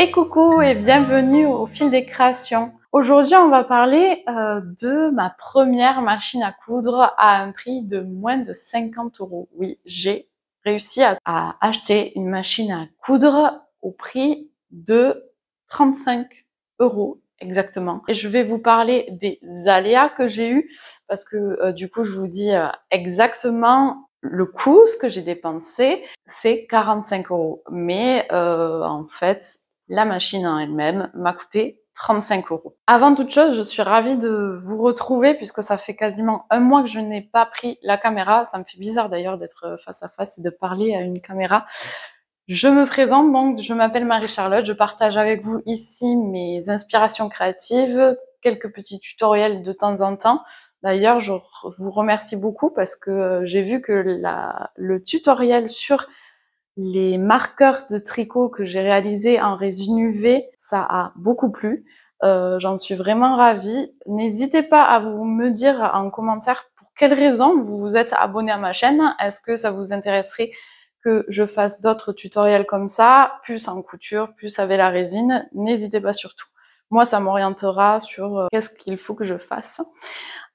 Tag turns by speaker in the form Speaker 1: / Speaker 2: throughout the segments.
Speaker 1: Et coucou et bienvenue au fil des créations. Aujourd'hui, on va parler de ma première machine à coudre à un prix de moins de 50 €. Oui, j'ai réussi à acheter une machine à coudre au prix de 35 € exactement. Et je vais vous parler des aléas que j'ai eus parce que du coup, je vous dis exactement le coût, ce que j'ai dépensé, c'est 45 €. Mais en fait, la machine en elle-même m'a coûté 35 €. Avant toute chose, je suis ravie de vous retrouver puisque ça fait quasiment un mois que je n'ai pas pris la caméra. Ça me fait bizarre d'ailleurs d'être face à face et de parler à une caméra. Je me présente donc, je m'appelle Marie-Charlotte, je partage avec vous ici mes inspirations créatives, quelques petits tutoriels de temps en temps. D'ailleurs, je vous remercie beaucoup parce que j'ai vu que le tutoriel sur les marqueurs de tricot que j'ai réalisé en résine UV, ça a beaucoup plu. J'en suis vraiment ravie. N'hésitez pas à me dire en commentaire pour quelles raisons vous vous êtes abonné à ma chaîne. Est-ce que ça vous intéresserait que je fasse d'autres tutoriels comme ça, plus en couture, plus avec la résine? N'hésitez pas surtout. Moi, ça m'orientera sur qu'est-ce qu'il faut que je fasse.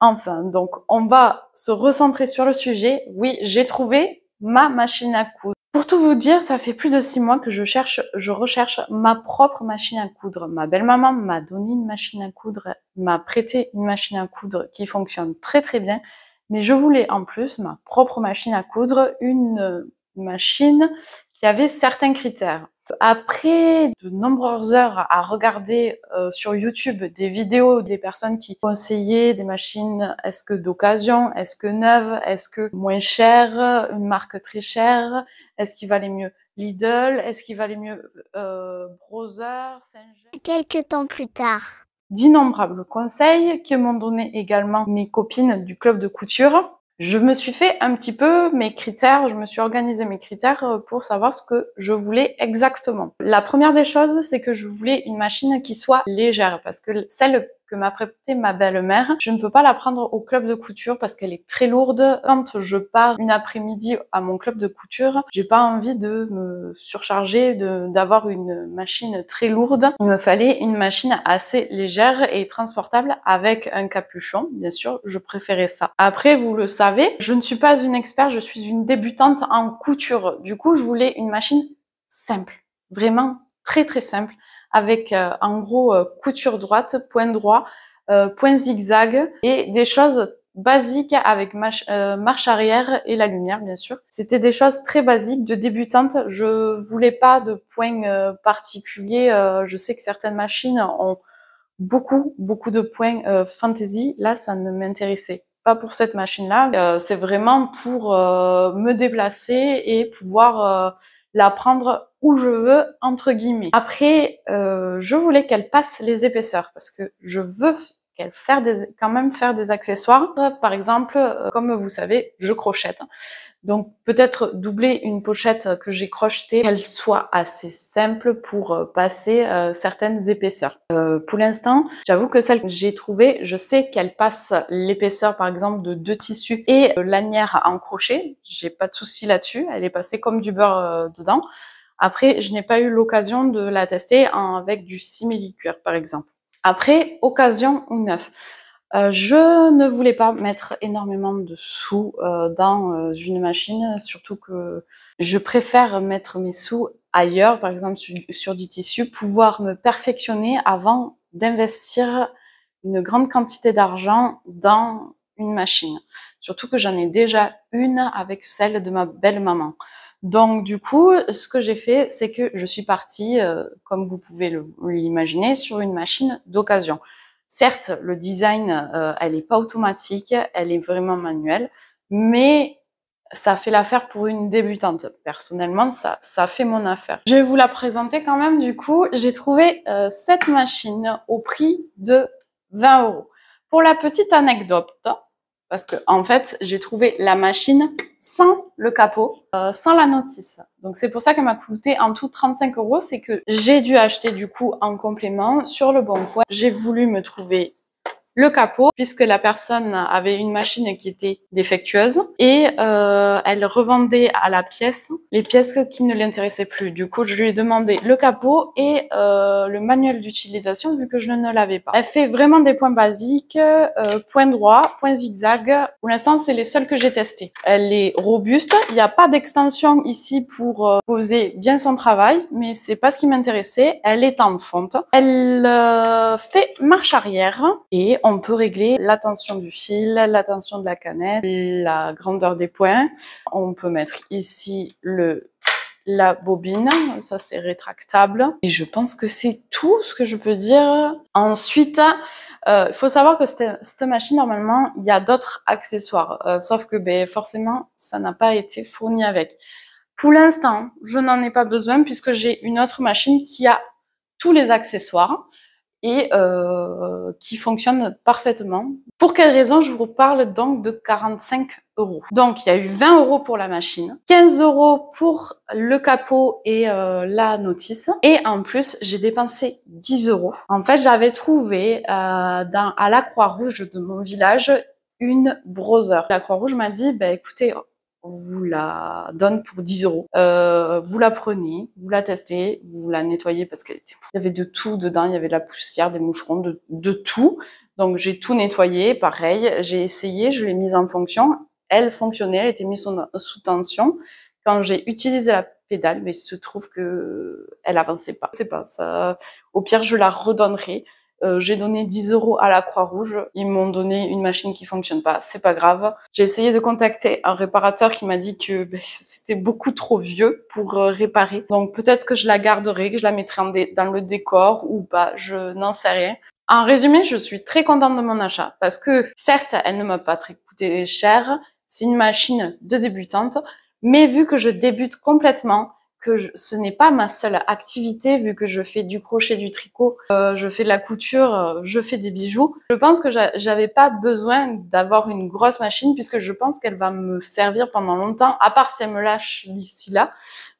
Speaker 1: Enfin, donc on va se recentrer sur le sujet. Oui, j'ai trouvé ma machine à coudre. Pour tout vous dire, ça fait plus de 6 mois que je recherche ma propre machine à coudre. Ma belle-maman m'a donné une machine à coudre, m'a prêté une machine à coudre qui fonctionne très très bien. Mais je voulais en plus ma propre machine à coudre, une machine qui avait certains critères. Après de nombreuses heures à regarder sur YouTube des vidéos des personnes qui conseillaient des machines, est-ce que d'occasion, est-ce que neuve, est-ce que moins chère, une marque très chère, est-ce qu'il valait mieux Lidl, est-ce qu'il valait mieux Brother, Singer.
Speaker 2: Quelques temps plus tard.
Speaker 1: D'innombrables conseils que m'ont donné également mes copines du club de couture. Je me suis fait un petit peu mes critères, je me suis organisé mes critères pour savoir ce que je voulais exactement. La première des choses, c'est que je voulais une machine qui soit légère, parce que celle que m'a prêtée ma belle-mère, je ne peux pas la prendre au club de couture parce qu'elle est très lourde. Quand je pars une après-midi à mon club de couture, j'ai pas envie de me surcharger, d'avoir une machine très lourde. Il me fallait une machine assez légère et transportable avec un capuchon, bien sûr, je préférais ça. Après, vous le savez, je ne suis pas une experte, je suis une débutante en couture. Du coup, je voulais une machine simple, vraiment très très simple, avec en gros couture droite, point droit, point zigzag et des choses basiques avec marche arrière et la lumière, bien sûr. C'était des choses très basiques de débutante. Je voulais pas de points particuliers. Je sais que certaines machines ont beaucoup de points fantasy. Là, ça ne m'intéressait pas pour cette machine-là. C'est vraiment pour me déplacer et pouvoir la prendre où je veux, entre guillemets. Après, je voulais qu'elle passe les épaisseurs parce que je veux quand même faire des accessoires. Par exemple, comme vous savez, je crochète. Donc peut-être doubler une pochette que j'ai crochetée, qu'elle soit assez simple pour passer certaines épaisseurs. Pour l'instant, j'avoue que celle que j'ai trouvée, je sais qu'elle passe l'épaisseur par exemple de 2 tissus et lanière en crochet. J'ai pas de souci là-dessus, elle est passée comme du beurre dedans. Après, je n'ai pas eu l'occasion de la tester avec du simili-cuir par exemple. Après, occasion ou neuf. Je ne voulais pas mettre énormément de sous dans une machine, surtout que je préfère mettre mes sous ailleurs, par exemple sur du tissu, pouvoir me perfectionner avant d'investir une grande quantité d'argent dans une machine. Surtout que j'en ai déjà une avec celle de ma belle-maman. Donc du coup, ce que j'ai fait, c'est que je suis partie, comme vous pouvez l'imaginer, sur une machine d'occasion. Certes, le design, elle est pas automatique, elle est vraiment manuelle, mais ça fait l'affaire pour une débutante. Personnellement, ça fait mon affaire. Je vais vous la présenter quand même, du coup. J'ai trouvé cette machine au prix de 20 €. Pour la petite anecdote, parce que en fait, j'ai trouvé la machine sans le capot, sans la notice. Donc c'est pour ça qu'elle m'a coûté en tout 35 €. C'est que j'ai dû acheter du coup en complément sur le Bon Coin. J'ai voulu me trouver le capot, puisque la personne avait une machine qui était défectueuse et elle revendait à la pièce les pièces qui ne l'intéressaient plus. Du coup, je lui ai demandé le capot et le manuel d'utilisation vu que je ne l'avais pas. Elle fait vraiment des points basiques, point droit, point zigzag. Pour l'instant, c'est les seuls que j'ai testés. Elle est robuste. Il n'y a pas d'extension ici pour poser bien son travail, mais c'est pas ce qui m'intéressait. Elle est en fonte. Elle fait marche arrière et on peut régler la tension du fil, la tension de la canette, la grandeur des points. On peut mettre ici la bobine, ça c'est rétractable. Et je pense que c'est tout ce que je peux dire. Ensuite, il faut savoir que cette machine, normalement, il y a d'autres accessoires. Sauf que forcément, ça n'a pas été fourni avec. Pour l'instant, je n'en ai pas besoin puisque j'ai une autre machine qui a tous les accessoires et qui fonctionne parfaitement. Pour quelle raison je vous parle donc de 45 €. Donc il y a eu 20 € pour la machine, 15 € pour le capot et la notice, et en plus j'ai dépensé 10 €. En fait, j'avais trouvé à la Croix-Rouge de mon village une browser. La Croix-Rouge m'a dit écoutez, on vous la donne pour 10 €. Vous la prenez, vous la testez, vous la nettoyez parce qu'il y avait de tout dedans, il y avait de la poussière, des moucherons, de tout. Donc j'ai tout nettoyé, pareil, j'ai essayé, je l'ai mise en fonction. Elle fonctionnait, elle était mise sous tension. Quand j'ai utilisé la pédale, mais il se trouve que elle avançait pas. C'est pas ça. Au pire, je la redonnerai. J'ai donné 10 € à la Croix-Rouge. Ils m'ont donné une machine qui fonctionne pas. C'est pas grave. J'ai essayé de contacter un réparateur qui m'a dit que c'était beaucoup trop vieux pour réparer. Donc peut-être que je la garderai, que je la mettrai dans le décor ou pas. Je n'en sais rien. En résumé, je suis très contente de mon achat parce que certes, elle ne m'a pas très coûté cher. C'est une machine de débutante. Mais vu que je débute complètement, ce n'est pas ma seule activité, vu que je fais du crochet, du tricot, je fais de la couture, je fais des bijoux. Je pense que j'avais pas besoin d'avoir une grosse machine puisque je pense qu'elle va me servir pendant longtemps, à part si elle me lâche d'ici là.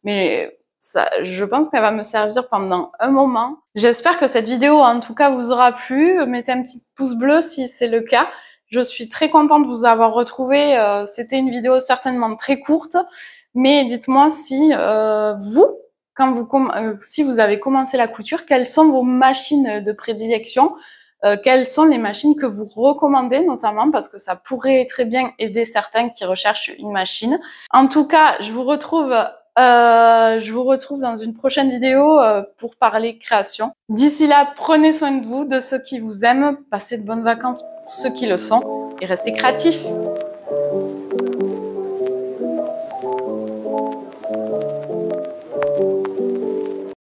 Speaker 1: Mais ça, je pense qu'elle va me servir pendant un moment. J'espère que cette vidéo, en tout cas, vous aura plu. Mettez un petit pouce bleu si c'est le cas. Je suis très contente de vous avoir retrouvé. C'était une vidéo certainement très courte. Mais dites-moi si si vous avez commencé la couture, quelles sont vos machines de prédilection, quelles sont les machines que vous recommandez notamment parce que ça pourrait très bien aider certains qui recherchent une machine. En tout cas, je vous retrouve dans une prochaine vidéo pour parler création. D'ici là, prenez soin de vous, de ceux qui vous aiment, passez de bonnes vacances pour ceux qui le sont et restez créatifs.